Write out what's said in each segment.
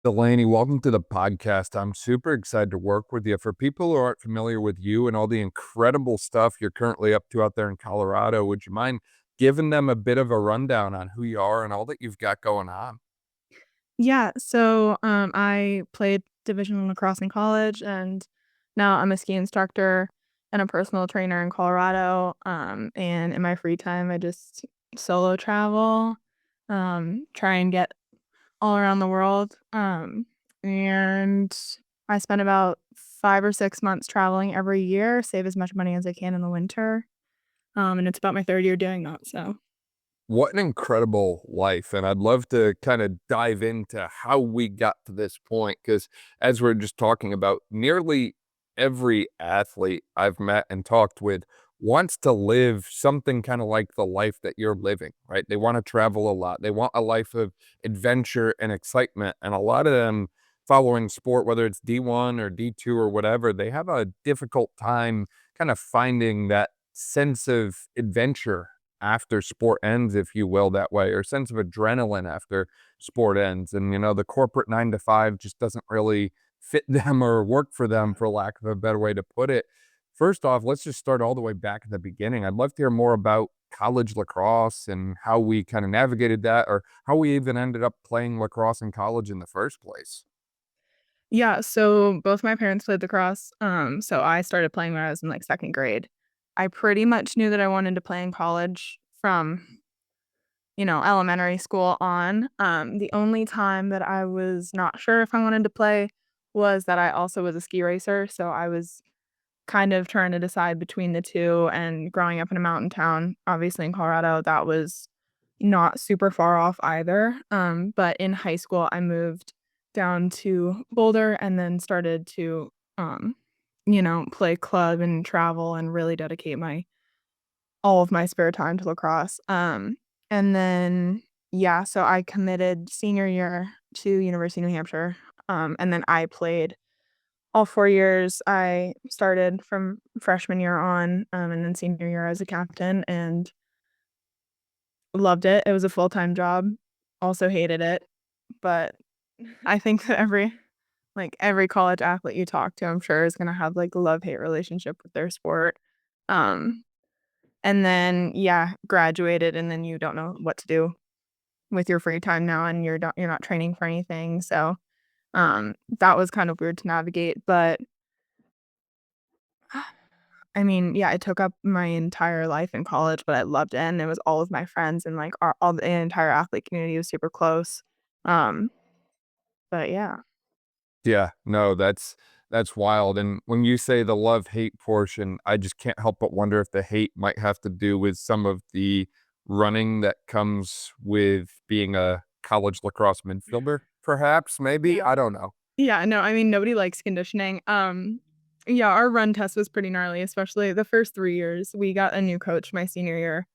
Delaney, welcome to the podcast. I'm super excited to work with you. For people who aren't familiar with you and all the incredible stuff you're currently up to out there in Colorado, would you mind giving them a bit of a rundown on who you are and all that you've got going on? I played division lacrosse in college, and now I'm a ski instructor and a personal trainer in Colorado. And in my free time, I just solo travel, try and get all around the world. And I spend about 5 or 6 months traveling every year, save as much money as I can in the winter. And it's about my third year doing that. So What an incredible life. And I'd love to kind of dive into how we got to this point. Because as we're just talking about, nearly every athlete I've met and talked with wants to live something kind of like the life that you're living, right? They want to travel a lot, they want a life of adventure and excitement. And a lot of them following sport, whether it's D1 or D2 or whatever, they have a difficult time kind of finding that sense of adventure after sport ends, if you will, that way, or sense of adrenaline after sport ends. And, the corporate 9 to 5 just doesn't really fit them or work for them, for lack of a better way to put it. First off, let's just start all the way back at the beginning. I'd love to hear more about college lacrosse and how we kind of navigated that, or how we even ended up playing lacrosse in college in the first place. yeah, so both my parents played lacrosse. So I started playing when I was in like second grade. I pretty much knew that I wanted to play in college from, elementary school on. The only time that I was not sure if I wanted to play was that I also was a ski racer. So I was kind of trying to decide between the two. And growing up in a mountain town, obviously in Colorado, that was not super far off either. But in high school, I moved down to Boulder and then started to, um, play club and travel and really dedicate my all of my spare time to lacrosse. And then yeah, so I committed senior year to University of New Hampshire. And then I played all 4 years. I started from freshman year on, and then senior year as a captain and loved it. It was a full-time job, also hated it, but I think that every college athlete you talk to, I'm sure is gonna have, like, a love-hate relationship with their sport. Um, and then, yeah, graduated, and then you don't know what to do with your free time now, and you're not training for anything, so, that was kind of weird to navigate, but I mean, yeah, it took up my entire life in college, but I loved it, and it was all of my friends and, like, our all the entire athlete community was super close. Um, but yeah. Yeah, no, that's wild. And when you say the love-hate portion, I just can't help but wonder if the hate might have to do with some of the running that comes with being a college lacrosse midfielder, perhaps, maybe? Yeah. I don't know. Yeah, no, I mean, nobody likes conditioning. Yeah, our run test was pretty gnarly, especially the first 3 years. We got a new coach my senior year.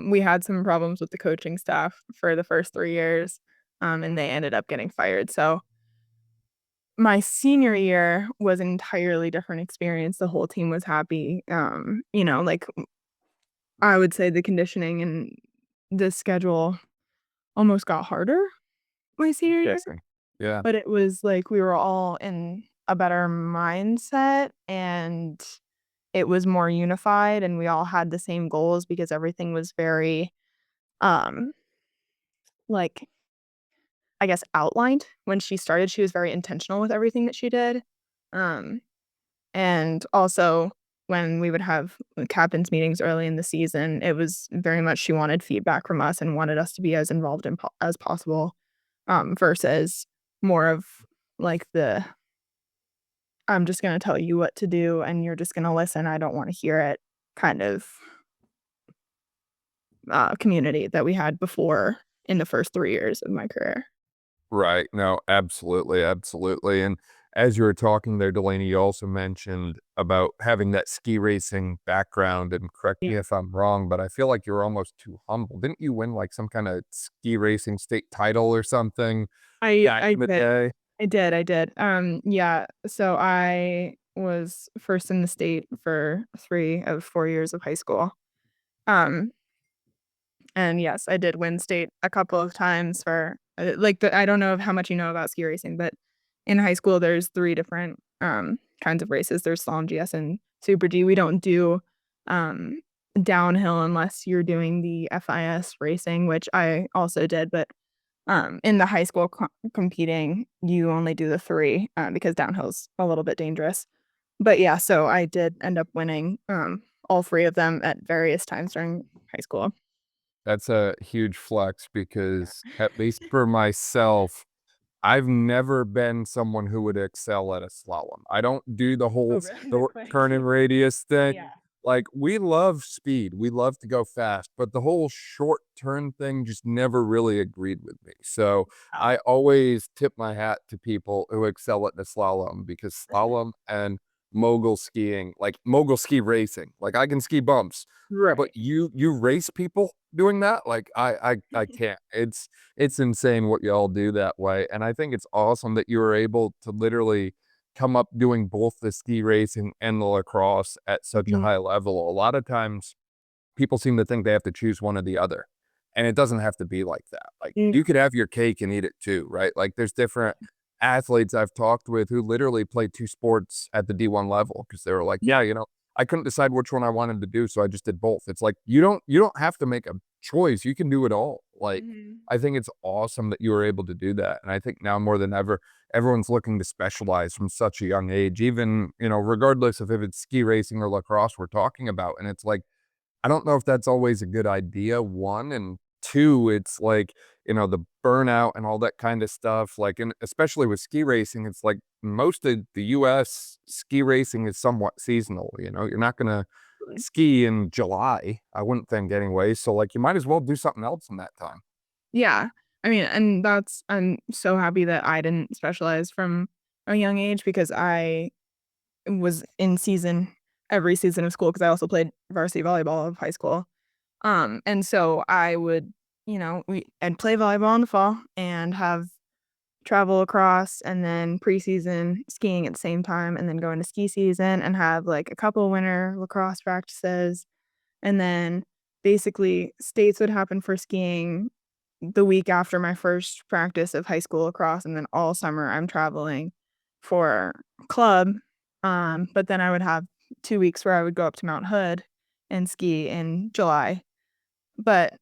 We had some problems with the coaching staff for the first 3 years, and they ended up getting fired, so my senior year was an entirely different experience. The whole team was happy. I would say the conditioning and the schedule almost got harder my senior year, Guessing. Yeah. but it was like we were all in a better mindset and it was more unified and we all had the same goals because everything was very, um, like, I guess, outlined. When she started, she was very intentional with everything that she did. Um And also, when we would have captain's meetings early in the season, it was very much she wanted feedback from us and wanted us to be as involved as possible, versus more of like the I'm just gonna tell you what to do and you're just gonna listen. I don't want to hear it kind of community that we had before in the first 3 years of my career. Right. No, absolutely, absolutely. And as you were talking there, Delaney, you also mentioned about having that ski racing background, and correct Yeah. me if I'm wrong, but I feel like you're almost too humble. Didn't you win like some kind of ski racing state title or something I back I in the did. day? I did. Yeah, so I was first in the state for 3 of 4 years of high school. Um, and yes, I did win state a couple of times for I don't know how much you know about ski racing, but in high school, there's 3 different, kinds of races. There's Slalom, GS, and Super G. We don't do, um, downhill unless you're doing the FIS racing, which I also did, but, in the high school competing, you only do the 3, because downhill's a little bit dangerous. But yeah, so I did end up winning, all 3 of them at various times during high school. That's a huge flex Yeah. because at least for myself, I've never been someone who would excel at a slalom. I don't do the whole Oh, really? The turn quick? and radius thing. Yeah. Like, we love speed, we love to go fast, but the whole short turn thing just never really agreed with me. So, Oh. I always tip my hat to people who excel at the slalom because slalom and mogul skiing, like mogul ski racing, like I can ski bumps, but Right. you race people doing that? Like, I can't. It's insane what y'all do that way, and I think it's awesome that you were able to literally come up doing both the ski racing and the lacrosse at such a Mhm. high level. A lot of times, people seem to think they have to choose one or the other, and it doesn't have to be like that. Like, No. you could have your cake and eat it too, right? Like, there's different athletes I've talked with who literally played 2 sports at the D1 level because they were like, Yeah. "Yeah, I couldn't decide which one I wanted to do, so I just did both." It's like, you don't have to make a choice, you can do it all. Like, Mhm. I think it's awesome that you were able to do that, and I think now more than ever, everyone's looking to specialize from such a young age, even, regardless of if it's ski racing or lacrosse we're talking about, and it's like, I don't know if that's always a good idea, 1, and 2, it's like, the burnout and all that kinda stuff, like, and especially with ski racing, it's like most of the US ski racing is somewhat seasonal, You're not gonna ski in July, I wouldn't think anyway, so, like, you might as well do something else in that time. Yeah. I mean, and I'm so happy that I didn't specialize from a young age because I was in season every season of school because I also played varsity volleyball of high school. And so I would, I'd play volleyball in the fall and have travel across and then preseason skiing at the same time and then go into ski season and have like a couple winter lacrosse practices. And then basically states would happen for skiing the week after my first practice of high school lacrosse, and then all summer I'm traveling for club, but then I would have 2 weeks where I would go up to Mount Hood and ski in July, but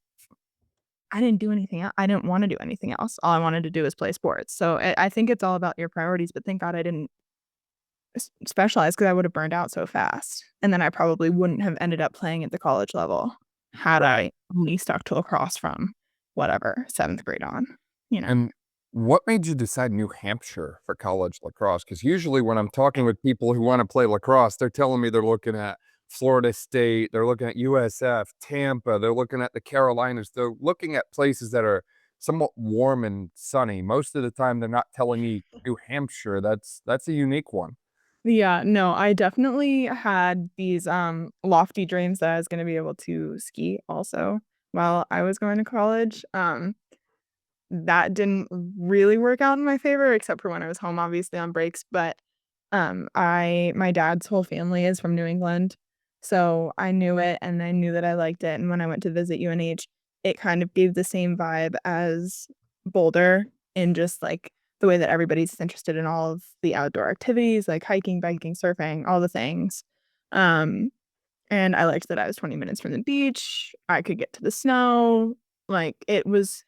I didn't do anything I didn't wanna do anything else. All I wanted to do was play sports, so I think it's all about your priorities, but thank God I didn't specialize because I would have burned out so fast, and then I probably wouldn't have ended up playing at the college level had Right. I only stuck to lacrosse from whatever, 7th grade on, you know? And what made you decide New Hampshire for college lacrosse? Because usually when I'm talking with people who wanna play lacrosse, they're telling me they're looking at Florida State, they're looking at USF, Tampa, they're looking at the Carolinas, they're looking at places that are somewhat warm and sunny. Most of the time, they're not telling me New Hampshire, that's a unique one. Yeah, no, I definitely had these, lofty dreams that I was gonna be able to ski also while I was going to college, that didn't really work out in my favor except for when I was home, obviously, on breaks, but, I my dad's whole family is from New England, so I knew it, and I knew that I liked it, and when I went to visit UNH, it kind of gave the same vibe as Boulder in just, like, the way that everybody's interested in all of the outdoor activities, like hiking, biking, surfing, all the things, um, and I liked that I was 20 minutes from the beach, I could get to the snow, like, it was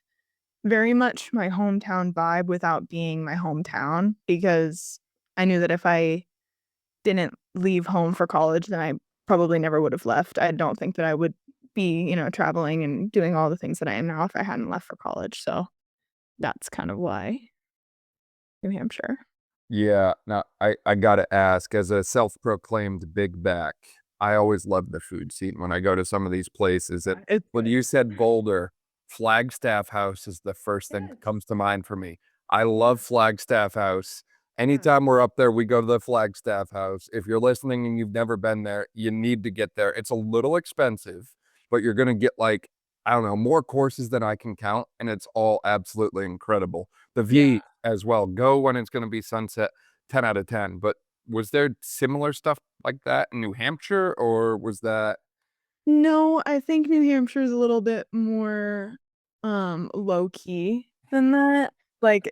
very much my hometown vibe without being my hometown, because I knew that if I didn't leave home for college, then I probably never would have left. I don't think that I would be, traveling and doing all the things that I am now if I hadn't left for college, so that's kind of why New Hampshire. Yeah, now I gotta ask, as a self-proclaimed big back, I always love the food scene when I go to some of these places, and It's when good. you said Boulder, Flagstaff House is the first thing that Yes. comes to mind for me. I love Yeah, Flagstaff House. yeah. Anytime we're up there, we go to the Flagstaff House. If you're listening and you've never been there, you need to get there. It's a little expensive, but you're gonna get, like, I don't know, more courses than I can count, and it's all absolutely incredible. The Yeah. view as well. Go when it's gonna be sunset, 10 out of 10, but was there similar stuff like that in New Hampshire, or was that No, I think New Hampshire is a little bit more, low key. than that. Like,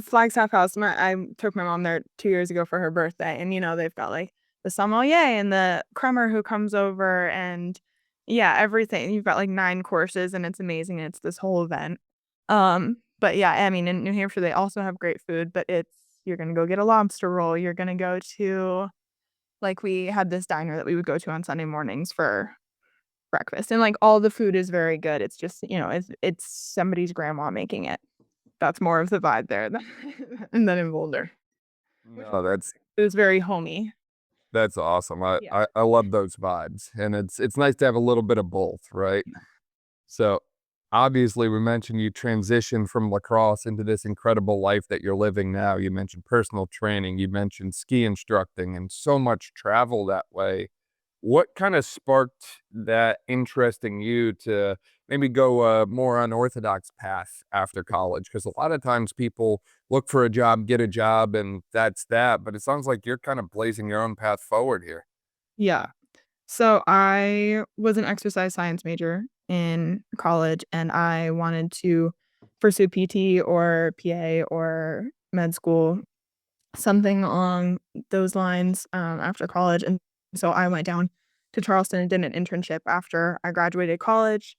Flagstaff House, I took my mom there 2 years ago for her birthday, and, they've got, like, the sommelier and the crummer who comes over and yeah, everything. You've got, like, 9 courses, and it's amazing, it's this whole event. But yeah, I mean, in New Hampshire, they also have great food, but you're gonna go get a lobster roll, you're gonna go to like, we had this diner that we would go to on Sunday mornings for breakfast, and, like, all the food is very good, it's just, it's somebody's grandma making it. That's more of the vibe there than than in Boulder, which was No, very nice. It was very homey. that's awesome. I, Yeah. I I love those vibes, and it's nice to have a little bit of both, right? So, obviously, we mentioned you transitioned from lacrosse into this incredible life that you're living now. You mentioned personal training, you mentioned ski instructing, and so much travel that way. What kinda sparked that interest in you to maybe go a more unorthodox path after college? Because a lot of times people look for a job, get a job, and that's that, but it sounds like you're kind of blazing your own path forward here. Yeah. So I was an exercise science major in college, and I wanted to pursue PT or PA or med school, something along those lines, after college, and so I went down to Charleston and did an internship after I graduated college.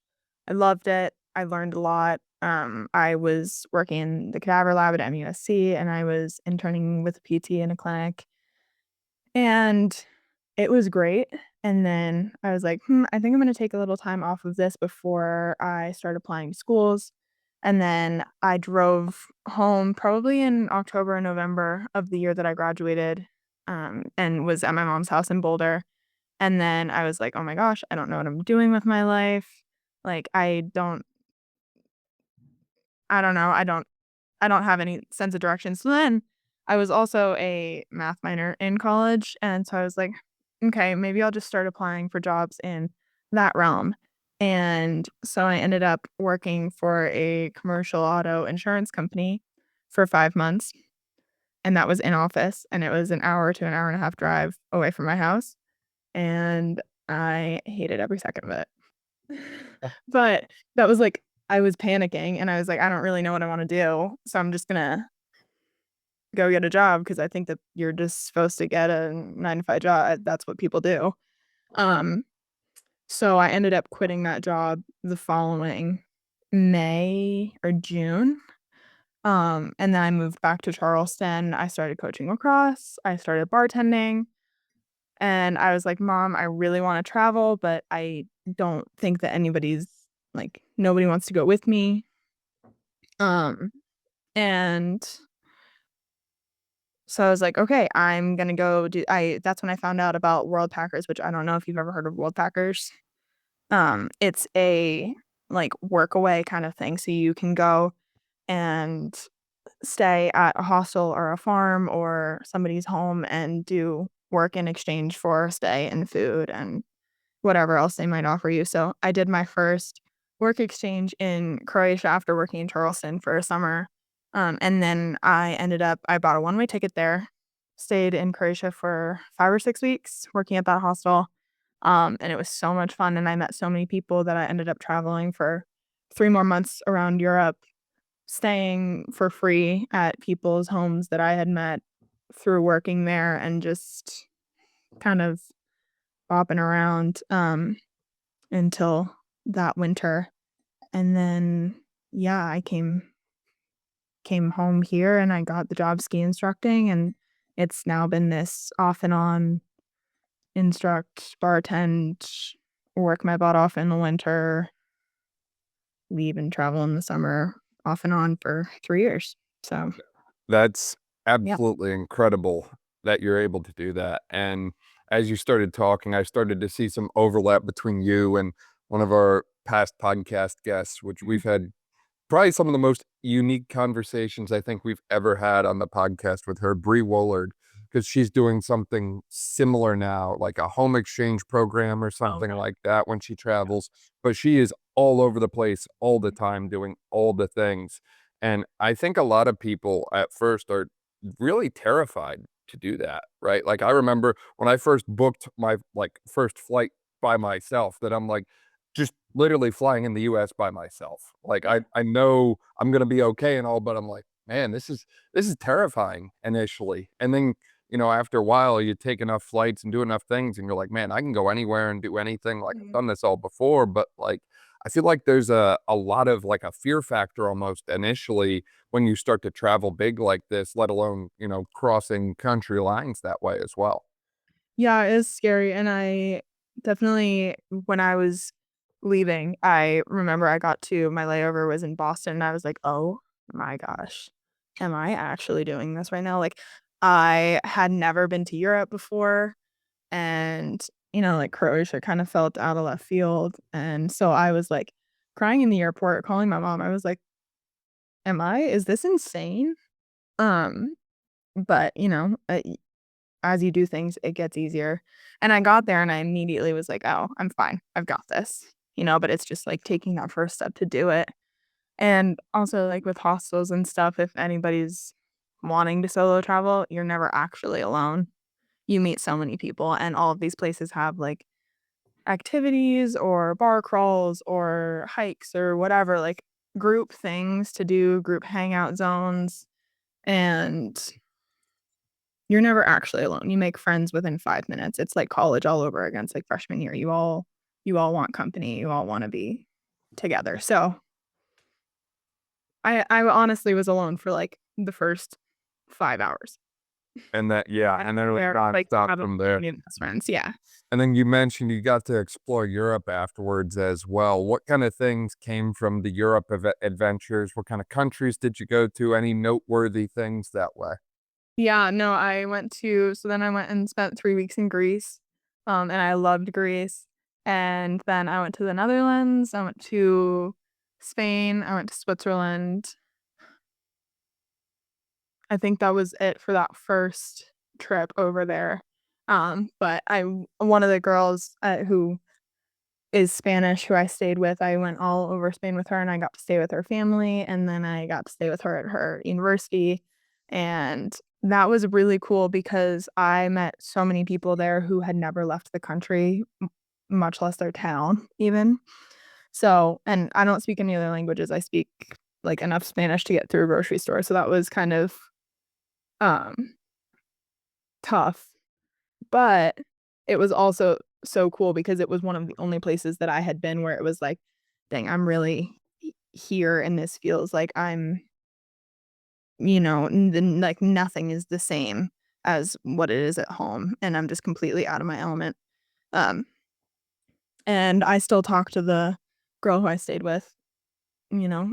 I loved it. I learned a lot. I was working in the cadaver lab at MUSC, and I was interning with a PT in a clinic, and it was great, and then I was like, I think I'm gonna take a little time off of this before I start applying to schools." And then I drove home probably in October and November of the year that I graduated, and was at my mom's house in Boulder, and then I was like, "Oh my gosh, I don't know what I'm doing with my life." Like, I don't know, I don't have any sense of direction. So then I was also a math minor in college, and so I was like, "Okay, maybe I'll just start applying for jobs in that realm." And so I ended up working for a commercial auto insurance company for 5 months, and that was in office, and it was an hour to an hour and a half drive away from my house, and I hated every second of it. But that was like I was panicking, and I was like, "I don't really know what I wanna do, so I'm just gonna go get a job because I think that you're just supposed to get a 9 to 5 job. That's what people do." Um, so I ended up quitting that job the following May or June. And then I moved back to Charleston. I started coaching lacrosse, I started bartending, and I was like, "Mom, I really wanna travel, but I don't think that nobody wants to go with me." Um, and So I was like, "Okay, I'm gonna go do." I That's when I found out about World Packers, which I don't know if you've ever heard of World Packers. It's a, like, workaway kinda thing, so you can go and stay at a hostel or a farm or somebody's home and do work in exchange for stay and food and whatever else they might offer you. So I did my first work exchange in Croatia after working in Charleston for a summer. And then I bought a one-way ticket there, stayed in Croatia for 5 or 6 weeks working at that hostel. And it was so much fun. And I met so many people that I ended up traveling for 3 more months around Europe, staying for free at people's homes that I had met through working there and just kind of bopping around. Until that winter, and then, yeah, I came home here and I got the job ski instructing, and it's now been this off and on instruct, bartend, work my butt off in the winter, leave and travel in the summer, off and on for 3 years. So, That's yeah. absolutely incredible that you're able to do that, and as you started talking, I started to see some overlap between you and one of our past podcast guests, which Mhm. we've had probably some of the most unique conversations I think we've ever had on the podcast with her, Bree Woolard, because she's doing something similar now, like a home exchange program or something Okay. like that when she Yeah. travels. But she is all over the place all the Mhm. time doing all the things. And I think a lot of people at first are really terrified to do that, right? Like I remember when I first booked my like first flight by myself that I'm like, just literally flying in the US by myself. Like Yeah. I know I'm gonna be okay and all, but I'm like, man, this is terrifying initially. And then, after a while you take enough flights and do enough things and you're like, man, I can go anywhere and do anything. Like I've Mhm. done this all before, but like I feel like there's a lot of like a fear factor almost initially when you start to travel big like this, let alone, crossing country lines that way as well. Yeah, it is scary, and I definitely when I was leaving, I remember I got to my layover was in Boston, and I was like, "Oh my gosh, am I actually doing this right now?" Like, I had never been to Europe before, and, like, Croatia kind of felt out of left field, and so I was, like, crying in the airport, calling my mom. I was like, Is this insane?" Um, but, as you do things, it gets easier. And I got there and I immediately was like, "Oh, I'm fine. I've got this." But it's just like taking that first step to do it. And also like with hostels and stuff, if anybody's wanting to solo travel, you're never actually alone. You meet so many people and all of these places have like activities or bar crawls or hikes or whatever, like group things to do, group hangout zones. And you're never actually alone. You make friends within 5 minutes. It's like college all over again. It's like freshman year. You all want company. You all wanna be together. So, I honestly was alone for, like, the first 5 hours. And that, yeah, And and then it was there, like, nonstop have a from there. community of best friends. Yeah. And then you mentioned you got to explore Europe afterwards as well. What kind of things came from the Europe adventures? What kind of countries did you go to? Any noteworthy things that way? Yeah, no, I went and spent 3 weeks in Greece, and I loved Greece. And then I went to the Netherlands, I went to Spain, I went to Switzerland. I think that was it for that first trip over there. But one of the girls, who is Spanish, who I stayed with, I went all over Spain with her, and I got to stay with her family, and then I got to stay with her at her university, and that was really cool because I met so many people there who had never left the country, much less their town even. So and I don't speak any other languages, I speak, like, enough Spanish to get through a grocery store, so that was kind of, um tough, but it was also so cool because it was one of the only places that I had been where it was like, "Dang, I'm really here, and this feels like I'm," like, nothing is the same as what it is at home, and I'm just completely out of my element. Um, and I still talk to the girl who I stayed with,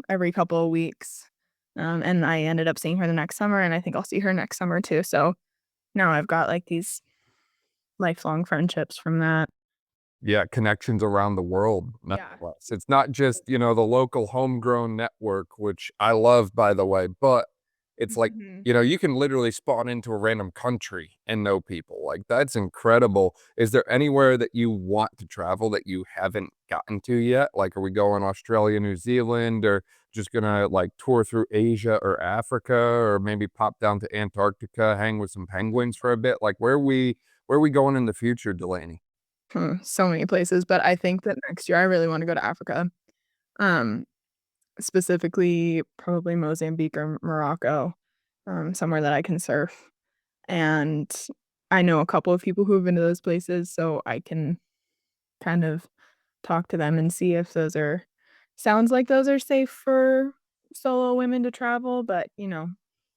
every couple of weeks, and I ended up seeing her the next summer, and I think I'll see her next summer too, so now I've got, like, these lifelong friendships from that. Yeah, connections around the world, Yeah. nonetheless. It's not just, the local homegrown network, which I love, by the way, but it's like, Mhm. you can literally spawn into a random country and know people. Like, that's incredible. Is there anywhere that you want to travel that you haven't gotten to yet? Like, are we going Australia, New Zealand, or just gonna like tour through Asia or Africa, or maybe pop down to Antarctica, hang with some penguins for a bit? Like, where are we going in the future, Delaney? So many places, but I think that next year I really wanna go to Africa. Um, Specifically, probably Mozambique or Morocco, somewhere that I can surf, and I know a couple of people who have been to those places, so I can kind of talk to them and see if those are sounds like those are safe for solo women to travel, but, you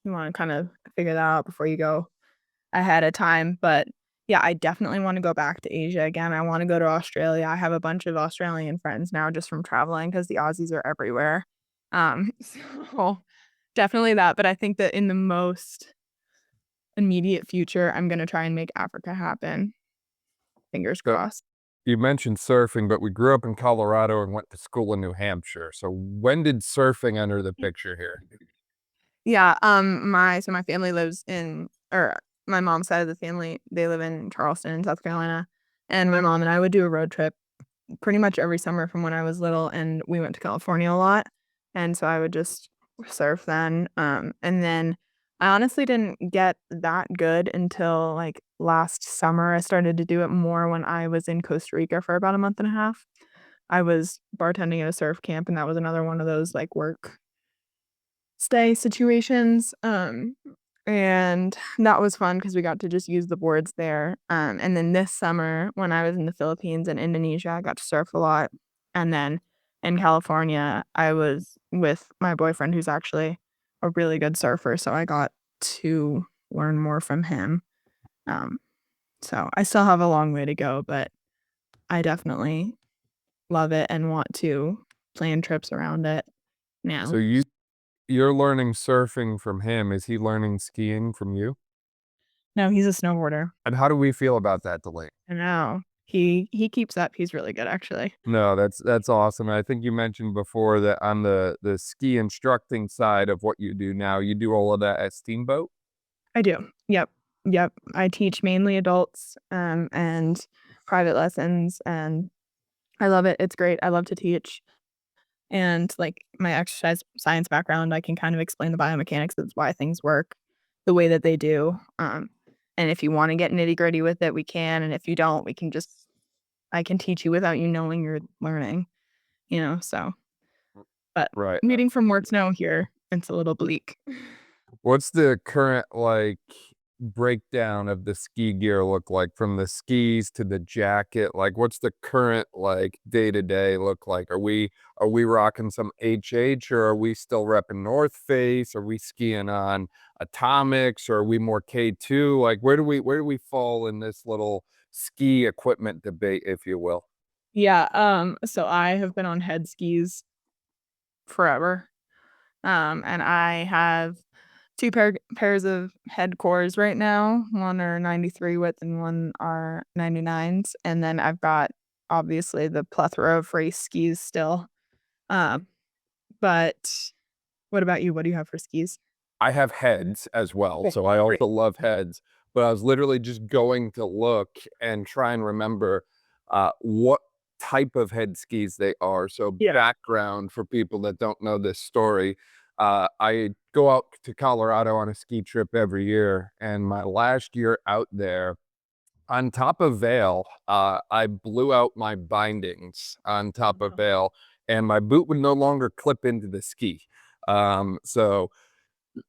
wanna kind of figure that out before you go ahead of time, but, yeah, I definitely wanna go back to Asia again. I wanna go to Australia. I have a bunch of Australian friends now just from traveling because the Aussies are everywhere. So definitely that, but I think that in the most immediate future, I'm gonna try and make Africa happen. Fingers So crossed. you mentioned surfing, but we grew up in Colorado and went to school in New Hampshire. So when did surfing enter the picture here? Yeah, my family lives in or my mom's side of the family, they live in Charleston, South Carolina, and my mom and I would do a road trip pretty much every summer from when I was little, and we went to California a lot, and so I would just surf then, and then I honestly didn't get that good until, like, last summer. I started to do it more when I was in Costa Rica for about a month and a half. I was bartending at a surf camp, and that was another one of those, like, work stay situations, and that was fun because we got to just use the boards there, and then this summer, when I was in the Philippines and Indonesia, I got to surf a lot, and then in California, I was with my boyfriend who's actually a really good surfer, so I got to learn more from him, um, so I still have a long way to go, but I definitely love it and want to plan trips around it So now. you're learning surfing from him. Is he learning skiing from you? No, he's a snowboarder. And how do we feel about that, Delaney? I know. He keeps up. He's really good, actually. No, that's awesome. I think you mentioned before that on the ski instructing side of what you do now, you do all of that at Steamboat? I do. Yep. Yep. I teach mainly adults, and private lessons, and I love it. It's great. I love to teach. And, like, my exercise science background, I can kind of explain the biomechanics of why things work the way that they do. And if you wanna get nitty-gritty with it, we can, and if you don't, we can just I can teach you without you knowing you're learning, so but Right. commuting from work snow here, it's a little bleak. What's the current, like, breakdown of the ski gear look like from the skis to the jacket? Like, what's the current, like, day-to-day look like? Are we rocking some HH, or are we still repping North Face? Are we skiing on Atomics, or are we more K2? Like, where do we fall in this little ski equipment debate, if you will? Yeah, so I have been on head skis forever, and I have 2 pairs of head cores right now. One are 93 width and one are 99s, and then I've got, obviously, the plethora of race skis still. Um, but what about you? What do you have for skis? I have heads as well, Cool. so I Great. also love heads, but I was literally just going to look and try and remember, what type of head skis they are. So Yeah. background for people that don't know this story, I go out to Colorado on a ski trip every year, and my last year out there, on top of Vail, I blew out my bindings on top of No. Vail, and my boot would no longer clip into the ski. So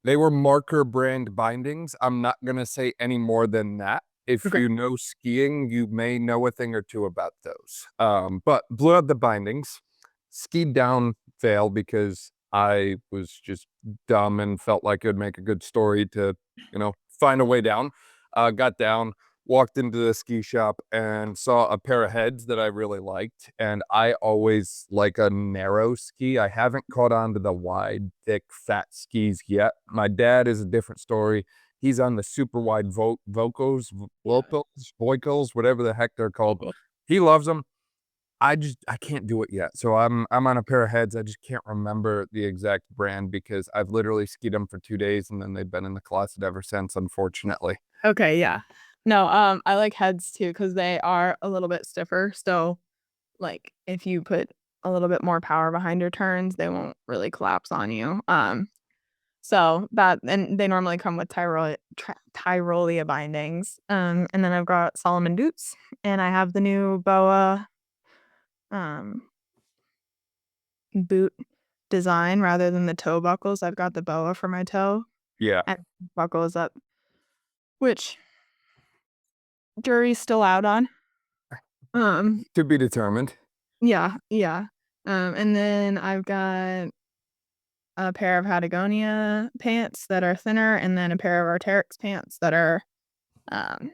they were marker brand bindings. I'm not gonna say any more than that. If Okay. you know skiing, you may know a thing or two about those. But blew out the bindings, skied down Vail because I was just dumb and felt like it would make a good story to, find a way down. Got down, walked into the ski shop and saw a pair of heads that I really liked. And I always like a narrow ski. I haven't caught on to the wide, thick, fat skis yet. My dad is a different story. He's on the super wide Yeah. Vocals, whatever the heck they're called. Cool. He loves them. I can't do it yet. So I'm on a pair of heads. I just can't remember the exact brand because I've literally skied them for 2 days and then they've been in the closet ever since, unfortunately. Okay, yeah. No, I like heads too because they are a little bit stiffer, so, like, if you put a little bit more power behind your turns, they won't really collapse on you, so that and they normally come with Tyrolia bindings, and then I've got Solomon boots, and I have the new BOA, um, boot design rather than the toe buckles. I've got the BOA for my toe Yeah, and buckles up, which jury's still out on. Um, to be determined. yeah, yeah. And then I've got a pair of Patagonia pants that are thinner, and then a pair of Arc'teryx pants that are, um,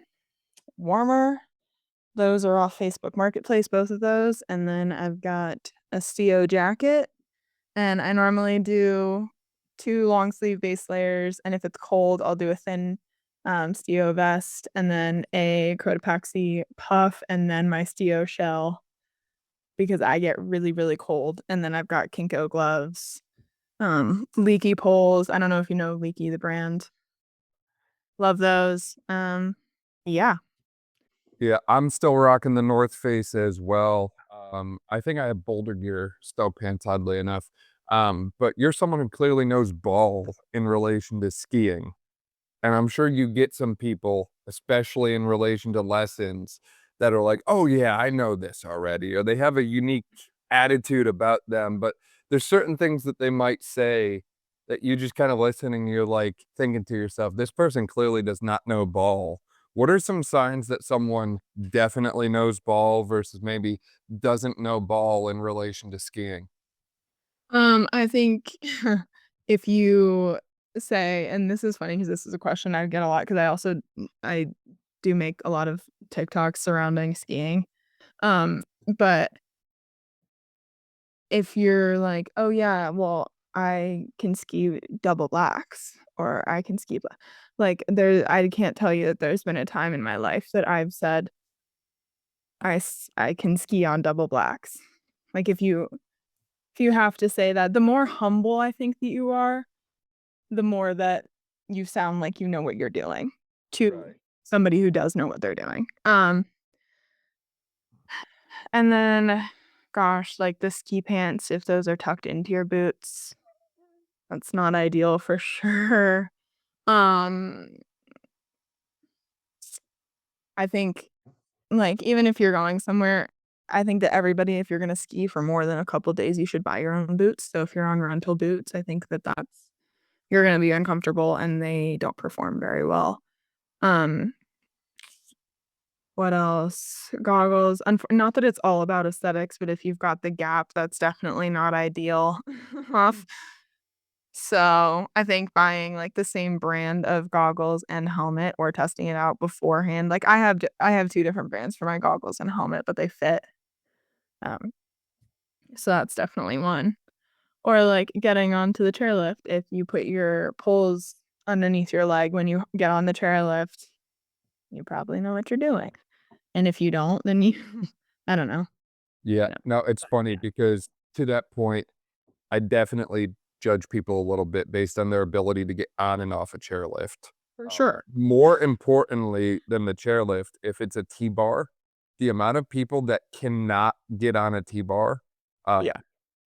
warmer. Those are off Facebook Marketplace, both of those, and then I've got a CO jacket, and I normally do 2 long sleeve base layers, and if it's cold, I'll do a thin, CO vest, and then a Cotopaxi puff, and then my CO shell because I get really, really cold, and then I've got Kinko gloves, Leaky poles. I don't know if you know Leaky, the brand. Love those. Yeah. Yeah, I'm still rocking the North Face as well. I think I have Boulder Gear still pants, oddly enough. But you're someone who clearly knows ball in relation to skiing. And I'm sure you get some people, especially in relation to lessons, that are like, oh, yeah, I know this already. Or they have a unique attitude about them, but there's certain things that they might say that you just kind of listen and you're like thinking to yourself, this person clearly does not know ball. What are some signs that someone definitely knows ball versus maybe doesn't know ball in relation to skiing? I think if you say, and this is funny because this is a question I get a lot because I do make a lot of TikToks surrounding skiing. Um, but if you're like, "Oh, yeah, well, I can ski double blacks," or "I can ski bla" there I can't tell you that there's been a time in my life that I've said, I can ski on double blacks." Like, if you have to say that, the more humble I think that you are, the more that you sound like you know what you're doing to Right. somebody who does know what they're doing. And then, gosh, like the ski pants, if those are tucked into your boots, that's not ideal for sure. Um, I think, like, even if you're going somewhere, I think that everybody, if you're gonna ski for more than a couple days, you should buy your own boots. So if you're on rental boots, I think that that's you're gonna be uncomfortable and they don't perform very well. Um, what else? Goggles. Not that it's all about aesthetics, but if you've got the gap, that's definitely not ideal. Off. So, I think buying, like, the same brand of goggles and helmet or testing it out beforehand, like, I have 2 different brands for my goggles and helmet, but they fit, um, so that's definitely one. Or, like, getting onto the chairlift, if you put your poles underneath your leg when you get on the chairlift, you probably know what you're doing, and if you don't, then you I don't know, Yeah, you know, no, it's but funny yeah, because to that point, I definitely judge people a little bit based on their ability to get on and off a chairlift. for sure. More importantly than the chairlift, if it's a T-bar, the amount of people that cannot get on a T-bar, uh, Yeah.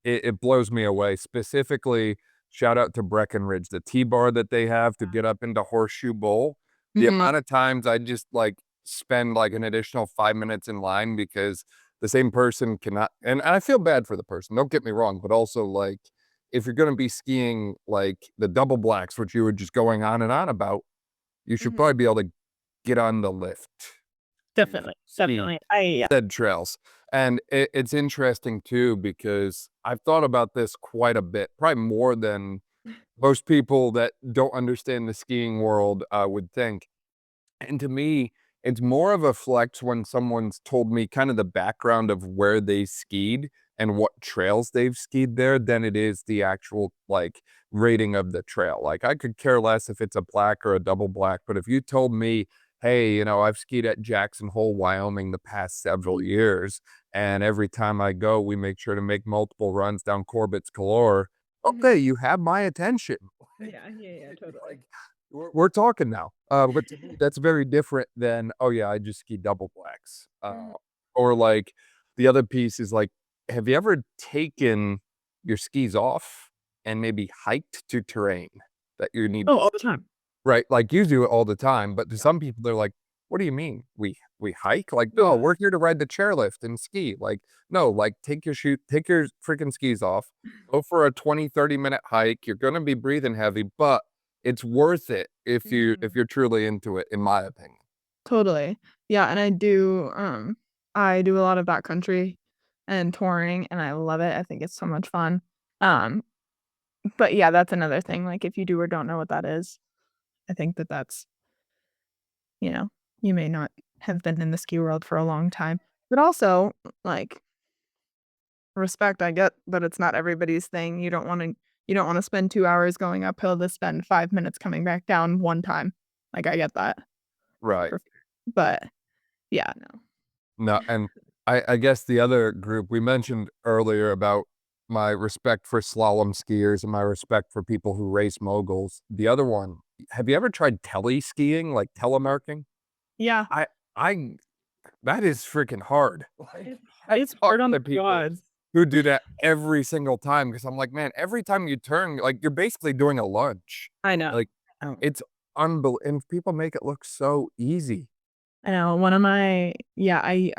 it blows me away. Specifically, shout out to Breckenridge, the T-bar that they have to get up into Horseshoe Bowl. The Mhm. amount of times I just, like, spend, like, an additional 5 minutes in line because the same person cannot and I feel bad for the person, don't get me wrong, but also, like, if you're gonna be skiing, like, the double blacks, which you were just going on and on about, you should Mhm. probably be able to get on the lift to Definitely, ski definitely. I yeah. said trails. And it's interesting too because I've thought about this quite a bit, probably more than most people that don't understand the skiing world, would think. And to me, it's more of a flex when someone's told me kind of the background of where they skied and what trails they've skied there than it is the actual, like, rating of the trail. Like, I could care less if it's a black or a double black, but if you told me, "Hey, you know, I've skied at Jackson Hole, Wyoming the past several years, and every time I go, we make sure to make multiple runs down Corbett's Galore." Okay, Mhm. you have my attention. Like Yeah, yeah, yeah, totally. like, we're talking now. But to me, that's very different than, "Oh, yeah, I just ski double blacks." Mhm. Or, like, the other piece is, like, have you ever taken your skis off and maybe hiked to terrain that you need Oh, all the time. right, like, you do it all the time, but to Yeah. some people, they're like, "What do you mean? We hike?" Like, "No, Yeah. we're here to ride the chairlift and ski." Like, "No, like, take your freaking skis off, go for a 20, 30-minute hike, you're gonna be breathing heavy, but it's worth it if Mhm. you're truly into it, in my opinion." Totally. Yeah, and I do a lot of backcountry and touring, and I love it. I think it's so much fun. Um, but yeah, that's another thing, like, if you do or don't know what that is, I think that that's, you know, you may not have been in the ski world for a long time. But also, like, respect, I get that it's not everybody's thing. You don't wanna spend 2 hours going uphill to spend 5 minutes coming back down one time. Like, I get that. Right. For but, yeah, no. No, and I guess the other group we mentioned earlier about my respect for slalom skiers and my respect for people who race moguls. The other one, have you ever tried tele-skiing, like telemarking? Yeah. I I that is freaking hard. Like, I It's talk hard on to the people quads. who do that every single time because 'cause I'm like, "Man, every time you turn, like, you're basically doing a lunge." I know. Like, Oh. it's and people make it look so easy. I know one of my yeah, I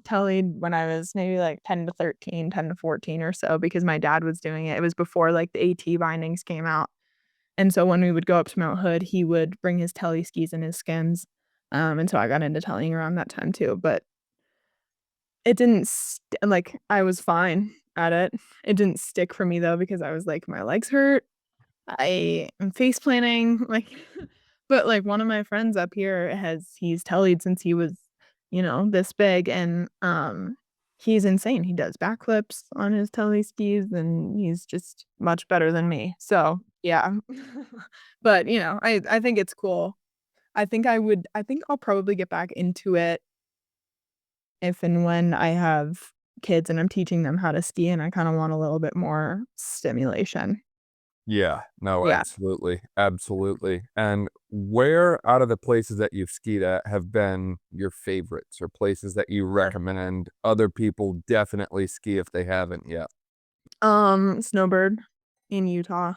tellied when I was maybe like 10 to 13, 10 to 14 or so because my dad was doing it. It was before like the AT bindings came out. And so when we would go up to Mount Hood, he would bring his telly skis and his skins. And so I got into tellying around that time too, but it didn't like I was fine at it. It didn't stick for me though because I was like my legs hurt. I am face planning like but like one of my friends up here he's tellied since he was, this big and he's insane. He does backflips on his telly skis and he's just much better than me. So, yeah. But, I think it's cool. I think I'll probably get back into it if and when I have kids and I'm teaching them how to ski and I kind of want a little bit more stimulation. Yeah, no, Yeah. absolutely, absolutely. And where out of the places that you've skied at have been your favorites or places that you recommend other people definitely ski if they haven't yet? Snowbird in Utah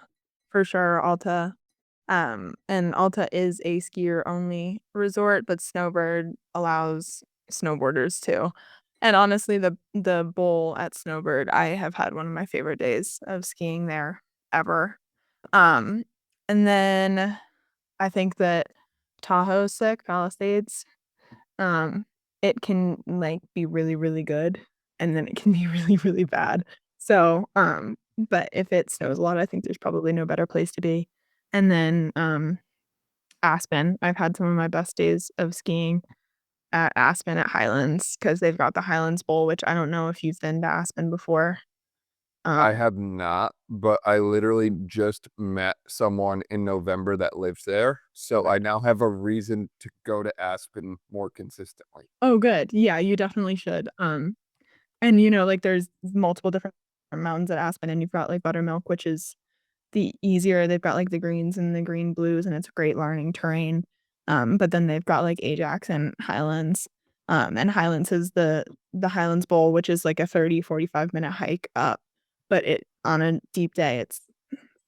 for sure, Alta. And Alta is a skier only resort, but Snowbird allows snowboarders too. And honestly, the bowl at Snowbird, I have had one of my favorite days of skiing there ever. Um, and then I think that Tahoe's sick, Palisades. Um, it can, like, be really, really good, and then it can be really, really bad. So, but if it snows a lot, I think there's probably no better place to be. And then, Aspen, I've had some of my best days of skiing at Aspen at Highlands because 'cause they've got the Highlands Bowl, which I don't know if you've been to Aspen before. I Um have not, but I literally just met someone in November that lives there, so I now have a reason to go to Aspen more consistently. Oh, good. Yeah, you definitely should. And, like, there's multiple different mountains at Aspen, and you've got, like, Buttermilk, which is the easier they've got, like, the greens and the green blues, and it's great learning terrain. But then they've got, like, Ajax and Highlands. And Highlands is the Highlands Bowl, which is like a 30-45 minute hike up, but it on a deep day, it's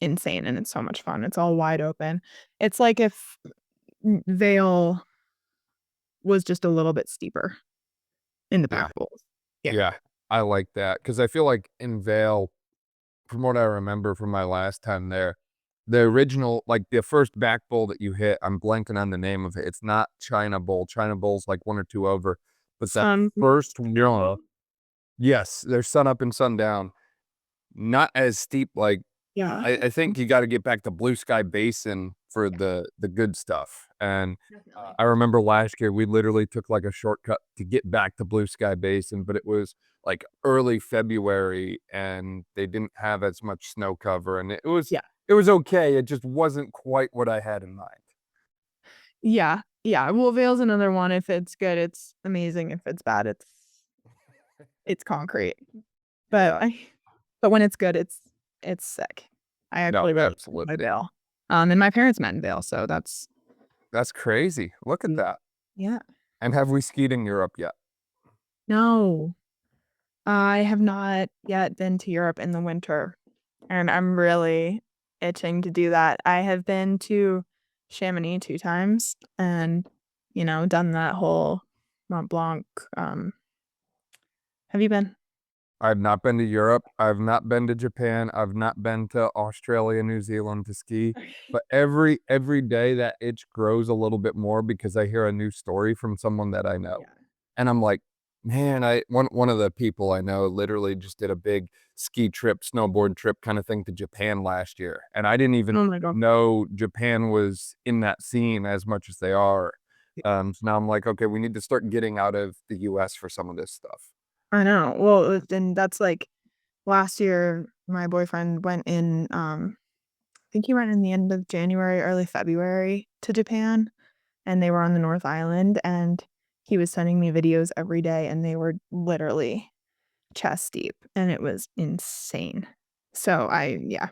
insane, and it's so much fun. It's all wide open. It's like if Vail was just a little bit steeper in the Yeah, back bowls. Yeah. yeah, I like that because I feel like in Vail, from what I remember from my last time there, the original like, the first back bowl that you hit, I'm blanking on the name of it, it's not China Bowl, China Bowl's, like, 1 or 2 over, but that Sun first one. Yes, there's sun up and sundown. Not as steep, like, Yeah. I think you gotta get back to Blue Sky Basin for the good stuff, and, Definitely. I remember last year, we literally took, like, a shortcut to get back to Blue Sky Basin, but it was, like, early February, and they didn't have as much snow cover, and Yeah. it was okay, it just wasn't quite what I had in mind. Yeah. Yeah. Well, Vail's another one. If it's good, it's amazing. If it's bad, it's concrete. But Yeah. but when it's good, it's sick. I No, actually really enjoy absolutely. Vail. And my parents met in Vail, so that's That's crazy, look at mm, that. yeah. And have we skied in Europe yet? No, I have not yet been to Europe in the winter, and I'm really itching to do that. I have been to Chamonix 2 times and, done that whole Mont Blanc, have you been? I've not been to Europe, I've not been to Japan, I've not been to Australia, New Zealand to ski, but every day that itch grows a little bit more because I hear a new story from someone that I know. Yeah. And I'm like, "Man," I one of the people I know literally just did a big ski trip, snowboard trip kinda thing to Japan last year, and I didn't even Oh my god. know Japan was in that scene as much as they are. So now I'm like, "Okay, we need to start getting out of the US for some of this stuff." I know. Well, and that's like last year, my boyfriend went in, I think he went in the end of January, early February to Japan, and they were on the North Island, and he was sending me videos every day, and they were literally chest deep, and it was insane. So yeah.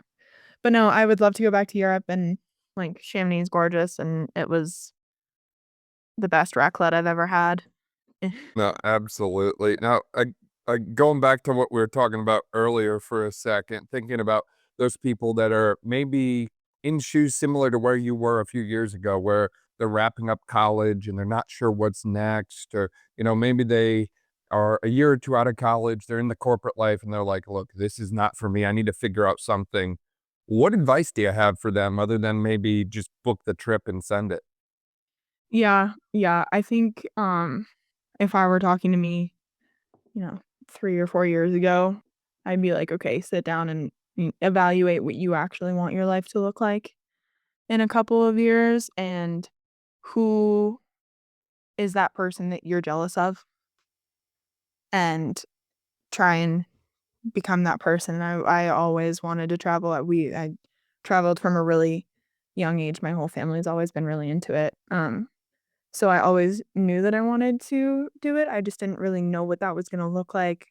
But no, I would love to go back to Europe and, like, Chamonix is gorgeous, and it was the best raclette I've ever had. No, absolutely. Now, going back to what we were talking about earlier for a second, thinking about those people that are maybe in shoes similar to where you were a few years ago, where they're wrapping up college and they're not sure what's next, or, maybe they are a year or 2 out of college, they're in the corporate life, and they're like, "Look, this is not for me, I need to figure out something." What advice do you have for them other than maybe just book the trip and send it? Yeah, yeah, I think, if I were talking to me, you know, 3 or 4 years ago, I'd be like, "Okay, sit down and evaluate what you actually want your life to look like in a couple of years, and who is that person that you're jealous of, and try and become that person." I always wanted to travel. I traveled from a really young age. My whole family's always been really into it. So I always knew that I wanted to do it. I just didn't really know what that was gonna look like.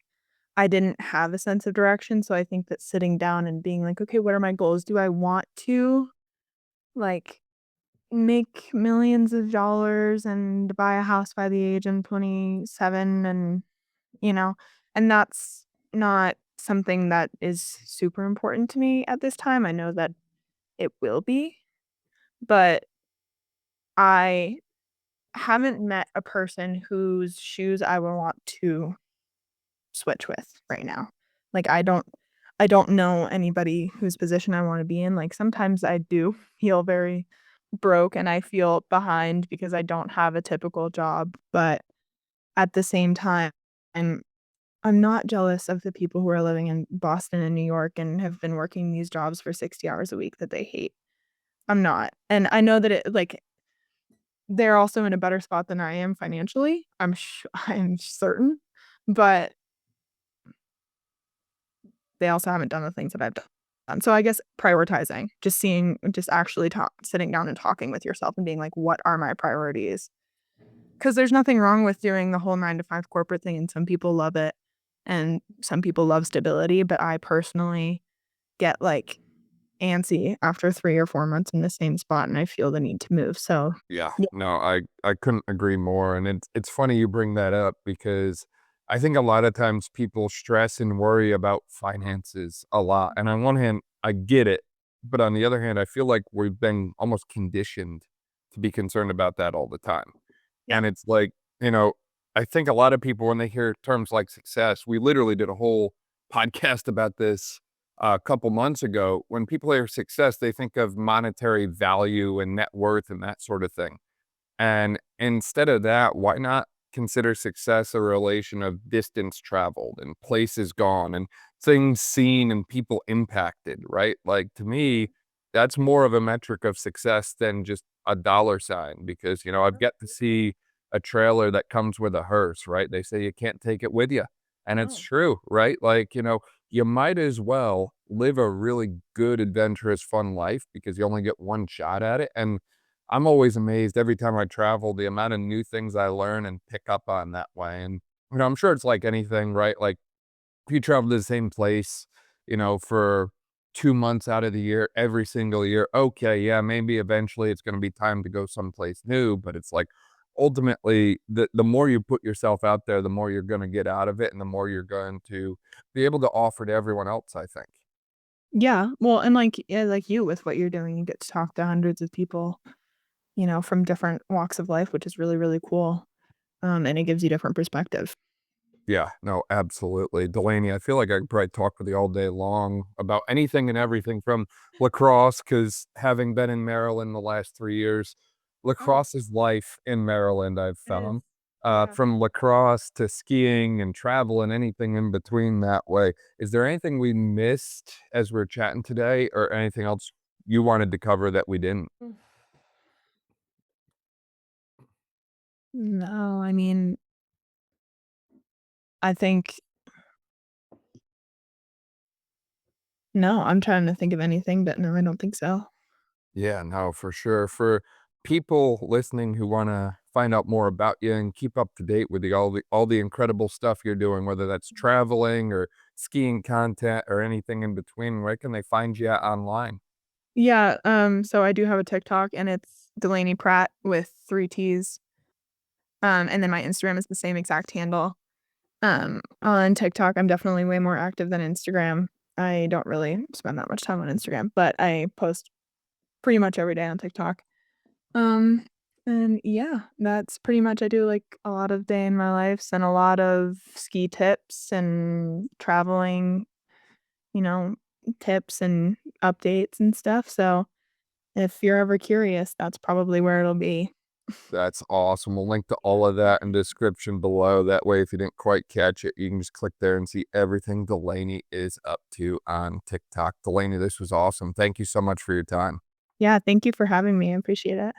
I didn't have a sense of direction, so I think that sitting down and being like, "Okay, what are my goals? Do I want to, like, make millions of dollars and buy a house by the age I'm 27?" And, you know, and that's not something that is super important to me at this time. I know that it will be, but I haven't met a person whose shoes I would want to switch with right now. Like, I don't know anybody whose position I wanna be in. Like, sometimes I do feel very broke and I feel behind because I don't have a typical job, but at the same time, I'm I'm not jealous of the people who are living in Boston and New York and have been working these jobs for 60 hours a week that they hate. I'm not, and I know that they're also in a better spot than I am financially, I'm certain, but they also haven't done the things that I've done. So I guess prioritizing, just actually sitting down and talking with yourself and being like, "What are my priorities?" 'Cause there's nothing wrong with doing the whole 9 to 5 corporate thing, and some people love it, and some people love stability, but I personally get, like, antsy after 3 or 4 months in the same spot, and I feel the need to move, so Yeah, yeah. no, I couldn't agree more, and it's funny you bring that up because I think a lot of times people stress and worry about finances a lot, and on one hand, I get it, but on the other hand, I feel like we've been almost conditioned to be concerned about that all the time, Yeah. and it's like, you know, I think a lot of people when they hear terms like success, we literally did a whole podcast about this a couple months ago. When people hear success, they think of monetary value and net worth and that sort of thing. And instead of that, why not consider success a relation of distance traveled and places gone and things seen and people impacted, right? Like to me, that's more of a metric of success than just a dollar sign because, I've got to see a trailer that comes with a hearse, right? They say you can't take it with you. And it's No. true, right? Like, you might as well live a really good, adventurous, fun life because you only get one shot at it. And I'm always amazed every time I travel, the amount of new things I learn and pick up on that way, and, I'm sure it's like anything, right? Like, if you travel to the same place, for 2 months out of the year, every single year, okay, yeah, maybe eventually it's gonna be time to go someplace new, but it's like, ultimately, the more you put yourself out there, the more you're gonna get out of it, and the more you're going to be able to offer to everyone else, I think. Yeah, well, and like you with what you're doing, you get to talk to hundreds of people, from different walks of life, which is really, really cool, and it gives you different perspective. Yeah, no, absolutely. Delaney, I feel like I could probably talk with you all day long about anything and everything from lacrosse, because having been in Maryland the last 3 years, Oh, lacrosse is life in Maryland, I've it is. found. Yeah. From lacrosse to skiing and travel and anything in between that way. Is there anything we missed as we're chatting today or anything else you wanted to cover that we didn't? Mm. No, I mean, I think no, I'm trying to think of anything, but no, I don't think so. Yeah, no, for sure. For people listening who wanna find out more about you and keep up to date with all the incredible stuff you're doing, whether that's traveling or skiing content or anything in between, where can they find you at online? Yeah, so I do have a TikTok, and it's Delaney Pratt with 3 T's, and then my Instagram is the same exact handle. On TikTok, I'm definitely way more active than Instagram. I don't really spend that much time on Instagram, but I post pretty much every day on TikTok. Um, And yeah, that's pretty much I do, like, a lot of day in my life and a lot of ski tips and traveling, you know, tips and updates and stuff, so if you're ever curious, that's probably where it'll be. That's awesome. We'll link to all of that in the description below. That way, if you didn't quite catch it, you can just click there and see everything Delaney is up to on TikTok. Delaney, this was awesome. Thank you so much for your time. Yeah, thank you for having me, I appreciate it.